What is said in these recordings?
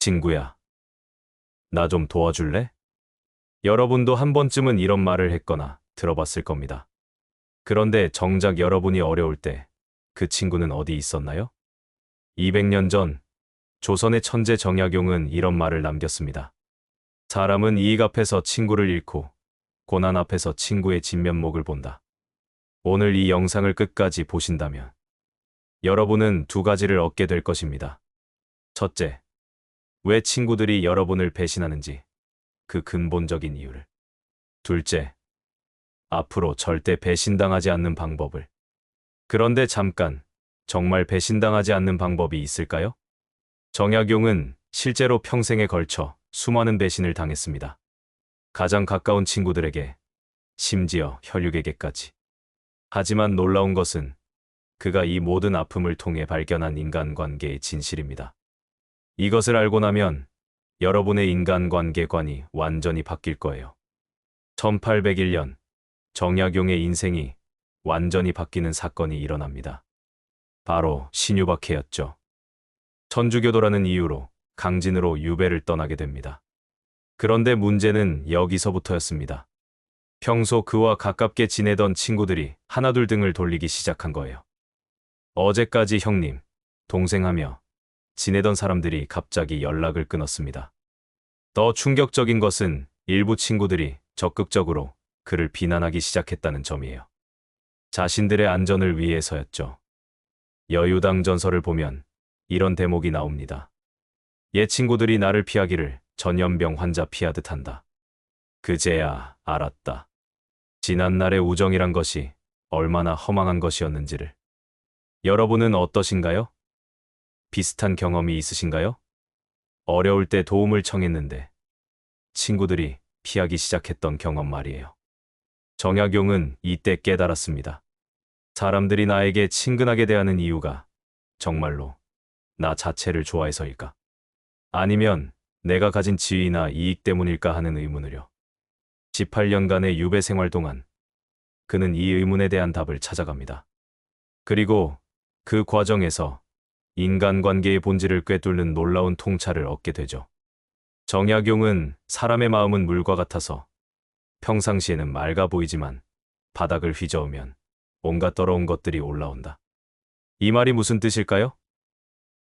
친구야, 나 좀 도와줄래? 여러분도 한 번쯤은 이런 말을 했거나 들어봤을 겁니다. 그런데 정작 여러분이 어려울 때 그 친구는 어디 있었나요? 200년 전 조선의 천재 정약용은 이런 말을 남겼습니다. 사람은 이익 앞에서 친구를 잃고 고난 앞에서 친구의 진면목을 본다. 오늘 이 영상을 끝까지 보신다면 여러분은 두 가지를 얻게 될 것입니다. 첫째, 왜 친구들이 여러분을 배신하는지, 그 근본적인 이유를. 둘째, 앞으로 절대 배신당하지 않는 방법을. 그런데 잠깐, 정말 배신당하지 않는 방법이 있을까요? 정약용은 실제로 평생에 걸쳐 수많은 배신을 당했습니다. 가장 가까운 친구들에게, 심지어 혈육에게까지. 하지만 놀라운 것은 그가 이 모든 아픔을 통해 발견한 인간관계의 진실입니다. 이것을 알고 나면 여러분의 인간관계관이 완전히 바뀔 거예요. 1801년 정약용의 인생이 완전히 바뀌는 사건이 일어납니다. 바로 신유박해였죠. 천주교도라는 이유로 강진으로 유배를 떠나게 됩니다. 그런데 문제는 여기서부터였습니다. 평소 그와 가깝게 지내던 친구들이 하나둘 등을 돌리기 시작한 거예요. 어제까지 형님, 동생하며 지내던 사람들이 갑자기 연락을 끊었습니다. 더 충격적인 것은 일부 친구들이 적극적으로 그를 비난하기 시작했다는 점이에요. 자신들의 안전을 위해서였죠. 여유당 전설을 보면 이런 대목이 나옵니다. 옛 친구들이 나를 피하기를 전염병 환자 피하듯 한다. 그제야 알았다. 지난날의 우정이란 것이 얼마나 허망한 것이었는지를. 여러분은 어떠신가요? 비슷한 경험이 있으신가요? 어려울 때 도움을 청했는데 친구들이 피하기 시작했던 경험 말이에요. 정약용은 이때 깨달았습니다. 사람들이 나에게 친근하게 대하는 이유가 정말로 나 자체를 좋아해서일까? 아니면 내가 가진 지위나 이익 때문일까 하는 의문을요. 18년간의 유배 생활 동안 그는 이 의문에 대한 답을 찾아갑니다. 그리고 그 과정에서 인간관계의 본질을 꿰뚫는 놀라운 통찰을 얻게 되죠. 정약용은 사람의 마음은 물과 같아서 평상시에는 맑아 보이지만 바닥을 휘저으면 온갖 더러운 것들이 올라온다. 이 말이 무슨 뜻일까요?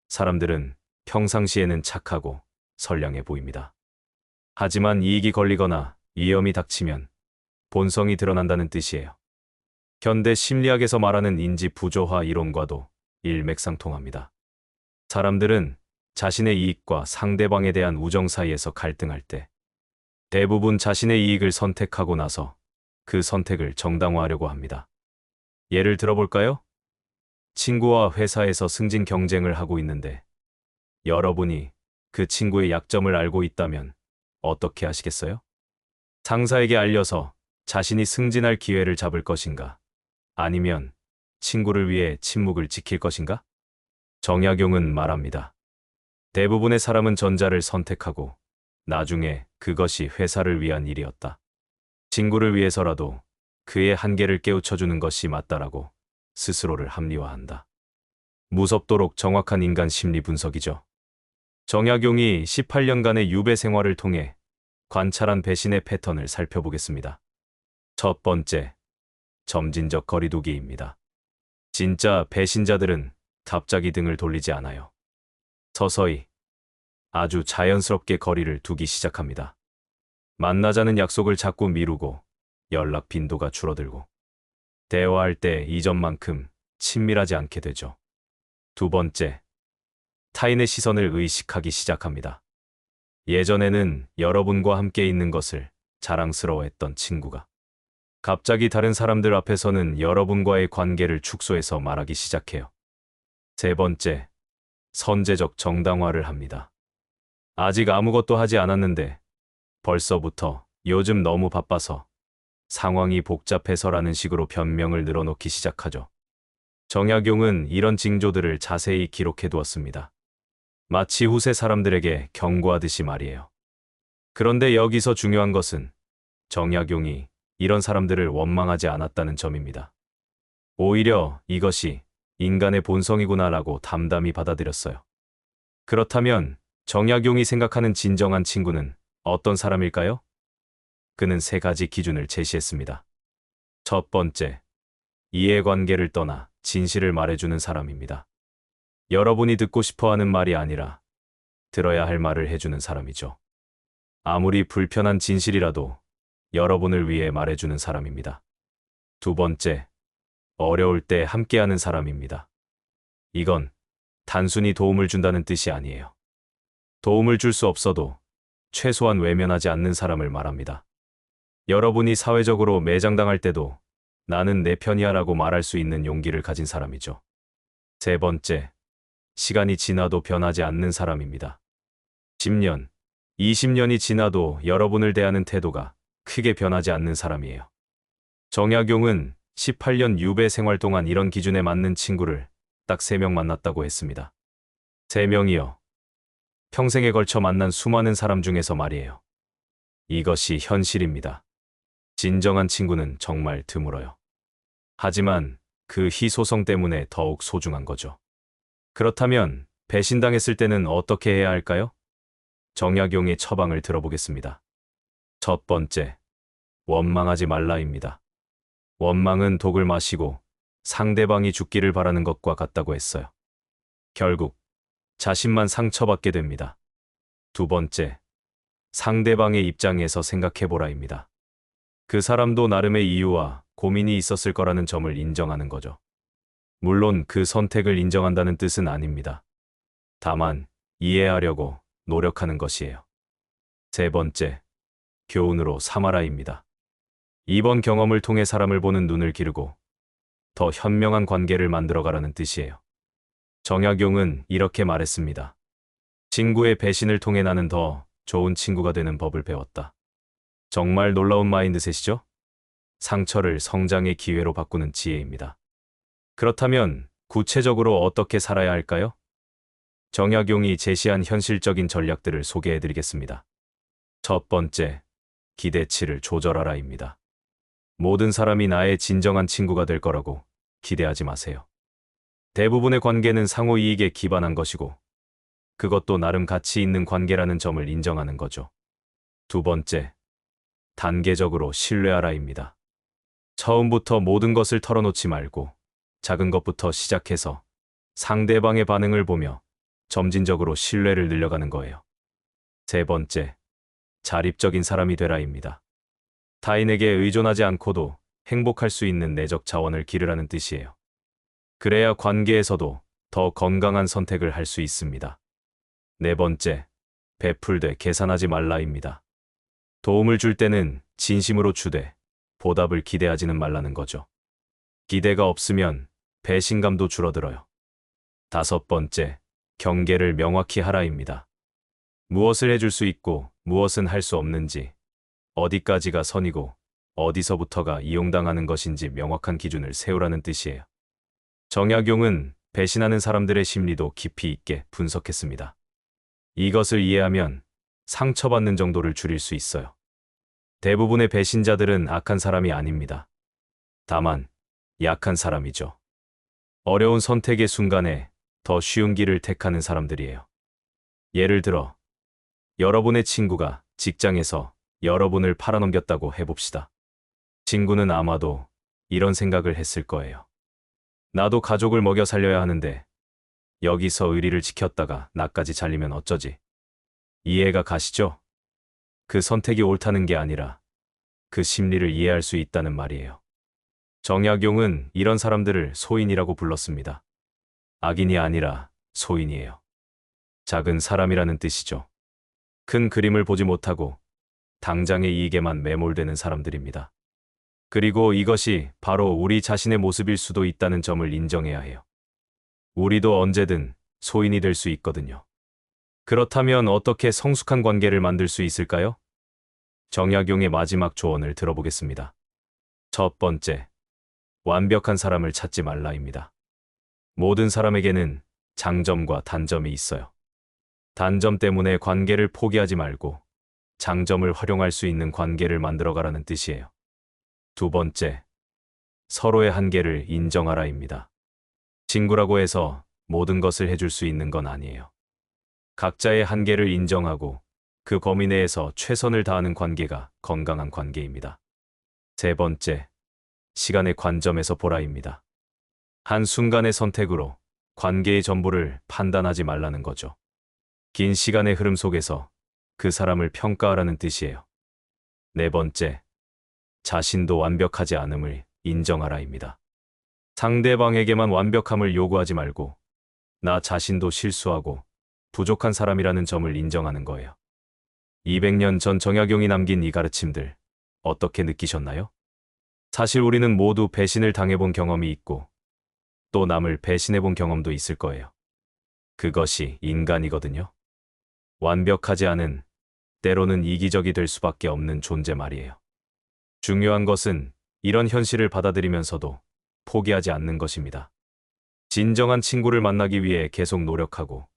사람들은 평상시에는 착하고 선량해 보입니다. 하지만 이익이 걸리거나 위험이 닥치면 본성이 드러난다는 뜻이에요. 현대 심리학에서 말하는 인지 부조화 이론과도 일맥상통합니다. 사람들은 자신의 이익과 상대방에 대한 우정 사이에서 갈등할 때 대부분 자신의 이익을 선택하고 나서 그 선택을 정당화하려고 합니다. 예를 들어볼까요? 친구와 회사에서 승진 경쟁을 하고 있는데 여러분이 그 친구의 약점을 알고 있다면 어떻게 하시겠어요? 상사에게 알려서 자신이 승진할 기회를 잡을 것인가? 아니면 친구를 위해 침묵을 지킬 것인가? 정약용은 말합니다. 대부분의 사람은 전자를 선택하고 나중에 그것이 회사를 위한 일이었다. 친구를 위해서라도 그의 한계를 깨우쳐주는 것이 맞다라고 스스로를 합리화한다. 무섭도록 정확한 인간 심리 분석이죠. 정약용이 18년간의 유배 생활을 통해 관찰한 배신의 패턴을 살펴보겠습니다. 첫 번째, 점진적 거리두기입니다. 진짜 배신자들은 갑자기 등을 돌리지 않아요. 서서히, 아주 자연스럽게 거리를 두기 시작합니다. 만나자는 약속을 자꾸 미루고 연락 빈도가 줄어들고 대화할 때 이전만큼 친밀하지 않게 되죠. 두 번째, 타인의 시선을 의식하기 시작합니다. 예전에는 여러분과 함께 있는 것을 자랑스러워했던 친구가 갑자기 다른 사람들 앞에서는 여러분과의 관계를 축소해서 말하기 시작해요. 세 번째, 선제적 정당화를 합니다. 아직 아무것도 하지 않았는데 벌써부터 요즘 너무 바빠서 상황이 복잡해서라는 식으로 변명을 늘어놓기 시작하죠. 정약용은 이런 징조들을 자세히 기록해 두었습니다. 마치 후세 사람들에게 경고하듯이 말이에요. 그런데 여기서 중요한 것은 정약용이 이런 사람들을 원망하지 않았다는 점입니다. 오히려 이것이 인간의 본성이구나라고 담담히 받아들였어요. 그렇다면 정약용이 생각하는 진정한 친구는 어떤 사람일까요? 그는 세 가지 기준을 제시했습니다. 첫 번째, 이해관계를 떠나 진실을 말해주는 사람입니다. 여러분이 듣고 싶어 하는 말이 아니라 들어야 할 말을 해주는 사람이죠. 아무리 불편한 진실이라도 여러분을 위해 말해주는 사람입니다. 두 번째, 어려울 때 함께하는 사람입니다. 이건 단순히 도움을 준다는 뜻이 아니에요. 도움을 줄 수 없어도 최소한 외면하지 않는 사람을 말합니다. 여러분이 사회적으로 매장당할 때도 나는 내 편이야 라고 말할 수 있는 용기를 가진 사람이죠. 세 번째, 시간이 지나도 변하지 않는 사람입니다. 10년, 20년이 지나도 여러분을 대하는 태도가 크게 변하지 않는 사람이에요. 정약용은 18년 유배 생활 동안 이런 기준에 맞는 친구를 딱 3명 만났다고 했습니다. 3명이요. 평생에 걸쳐 만난 수많은 사람 중에서 말이에요. 이것이 현실입니다. 진정한 친구는 정말 드물어요. 하지만 그 희소성 때문에 더욱 소중한 거죠. 그렇다면 배신당했을 때는 어떻게 해야 할까요? 정약용의 처방을 들어보겠습니다. 첫 번째, 원망하지 말라입니다. 원망은 독을 마시고 상대방이 죽기를 바라는 것과 같다고 했어요. 결국 자신만 상처받게 됩니다. 두 번째, 상대방의 입장에서 생각해보라입니다. 그 사람도 나름의 이유와 고민이 있었을 거라는 점을 인정하는 거죠. 물론 그 선택을 인정한다는 뜻은 아닙니다. 다만 이해하려고 노력하는 것이에요. 세 번째, 교훈으로 삼아라입니다. 이번 경험을 통해 사람을 보는 눈을 기르고 더 현명한 관계를 만들어가라는 뜻이에요. 정약용은 이렇게 말했습니다. 친구의 배신을 통해 나는 더 좋은 친구가 되는 법을 배웠다. 정말 놀라운 마인드셋이죠? 상처를 성장의 기회로 바꾸는 지혜입니다. 그렇다면 구체적으로 어떻게 살아야 할까요? 정약용이 제시한 현실적인 전략들을 소개해드리겠습니다. 첫 번째, 기대치를 조절하라입니다. 모든 사람이 나의 진정한 친구가 될 거라고 기대하지 마세요. 대부분의 관계는 상호 이익에 기반한 것이고 그것도 나름 가치 있는 관계라는 점을 인정하는 거죠. 두 번째, 단계적으로 신뢰하라입니다. 처음부터 모든 것을 털어놓지 말고 작은 것부터 시작해서 상대방의 반응을 보며 점진적으로 신뢰를 늘려가는 거예요. 세 번째, 자립적인 사람이 되라입니다. 타인에게 의존하지 않고도 행복할 수 있는 내적 자원을 기르라는 뜻이에요. 그래야 관계에서도 더 건강한 선택을 할 수 있습니다. 네 번째, 베풀되 계산하지 말라입니다. 도움을 줄 때는 진심으로 주되 보답을 기대하지는 말라는 거죠. 기대가 없으면 배신감도 줄어들어요. 다섯 번째, 경계를 명확히 하라입니다. 무엇을 해줄 수 있고 무엇은 할 수 없는지, 어디까지가 선이고 어디서부터가 이용당하는 것인지 명확한 기준을 세우라는 뜻이에요. 정약용은 배신하는 사람들의 심리도 깊이 있게 분석했습니다. 이것을 이해하면 상처받는 정도를 줄일 수 있어요. 대부분의 배신자들은 악한 사람이 아닙니다. 다만 약한 사람이죠. 어려운 선택의 순간에 더 쉬운 길을 택하는 사람들이에요. 예를 들어 여러분의 친구가 직장에서 여러분을 팔아넘겼다고 해봅시다. 친구는 아마도 이런 생각을 했을 거예요. 나도 가족을 먹여 살려야 하는데 여기서 의리를 지켰다가 나까지 잘리면 어쩌지? 이해가 가시죠? 그 선택이 옳다는 게 아니라 그 심리를 이해할 수 있다는 말이에요. 정약용은 이런 사람들을 소인이라고 불렀습니다. 악인이 아니라 소인이에요. 작은 사람이라는 뜻이죠. 큰 그림을 보지 못하고 당장의 이익에만 매몰되는 사람들입니다. 그리고 이것이 바로 우리 자신의 모습일 수도 있다는 점을 인정해야 해요. 우리도 언제든 소인이 될 수 있거든요. 그렇다면 어떻게 성숙한 관계를 만들 수 있을까요? 정약용의 마지막 조언을 들어보겠습니다. 첫 번째, 완벽한 사람을 찾지 말라입니다. 모든 사람에게는 장점과 단점이 있어요. 단점 때문에 관계를 포기하지 말고 장점을 활용할 수 있는 관계를 만들어가라는 뜻이에요. 두 번째, 서로의 한계를 인정하라입니다. 친구라고 해서 모든 것을 해줄 수 있는 건 아니에요. 각자의 한계를 인정하고 그 범위 내에서 최선을 다하는 관계가 건강한 관계입니다. 세 번째, 시간의 관점에서 보라입니다. 한순간의 선택으로 관계의 전부를 판단하지 말라는 거죠. 긴 시간의 흐름 속에서 그 사람을 평가하라는 뜻이에요. 네 번째, 자신도 완벽하지 않음을 인정하라입니다. 상대방에게만 완벽함을 요구하지 말고 나 자신도 실수하고 부족한 사람이라는 점을 인정하는 거예요. 200년 전 정약용이 남긴 이 가르침들 어떻게 느끼셨나요? 사실 우리는 모두 배신을 당해본 경험이 있고 또 남을 배신해본 경험도 있을 거예요. 그것이 인간이거든요. 완벽하지 않은, 때로는 이기적이 될 수밖에 없는 존재 말이에요. 중요한 것은 이런 현실을 받아들이면서도 포기하지 않는 것입니다. 진정한 친구를 만나기 위해 계속 노력하고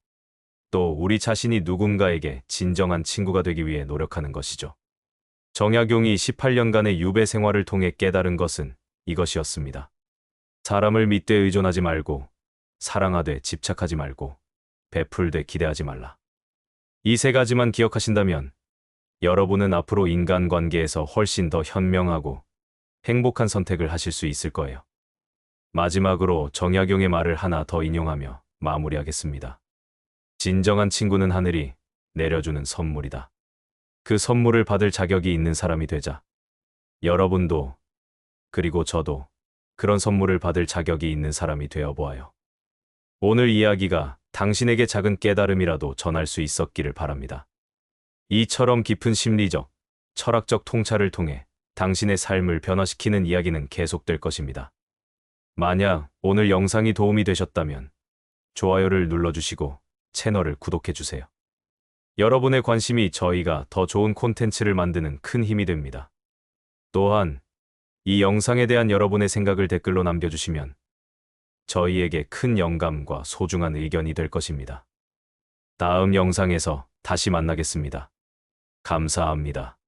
또 우리 자신이 누군가에게 진정한 친구가 되기 위해 노력하는 것이죠. 정약용이 18년간의 유배 생활을 통해 깨달은 것은 이것이었습니다. 사람을 믿되 의존하지 말고, 사랑하되 집착하지 말고, 베풀되 기대하지 말라. 이 세 가지만 기억하신다면 여러분은 앞으로 인간관계에서 훨씬 더 현명하고 행복한 선택을 하실 수 있을 거예요. 마지막으로 정약용의 말을 하나 더 인용하며 마무리하겠습니다. 진정한 친구는 하늘이 내려주는 선물이다. 그 선물을 받을 자격이 있는 사람이 되자. 여러분도, 그리고 저도 그런 선물을 받을 자격이 있는 사람이 되어 보아요. 오늘 이야기가 당신에게 작은 깨달음이라도 전할 수 있었기를 바랍니다. 이처럼 깊은 심리적, 철학적 통찰을 통해 당신의 삶을 변화시키는 이야기는 계속될 것입니다. 만약 오늘 영상이 도움이 되셨다면 좋아요를 눌러주시고 채널을 구독해주세요. 여러분의 관심이 저희가 더 좋은 콘텐츠를 만드는 큰 힘이 됩니다. 또한 이 영상에 대한 여러분의 생각을 댓글로 남겨주시면 저희에게 큰 영감과 소중한 의견이 될 것입니다. 다음 영상에서 다시 만나겠습니다. 감사합니다.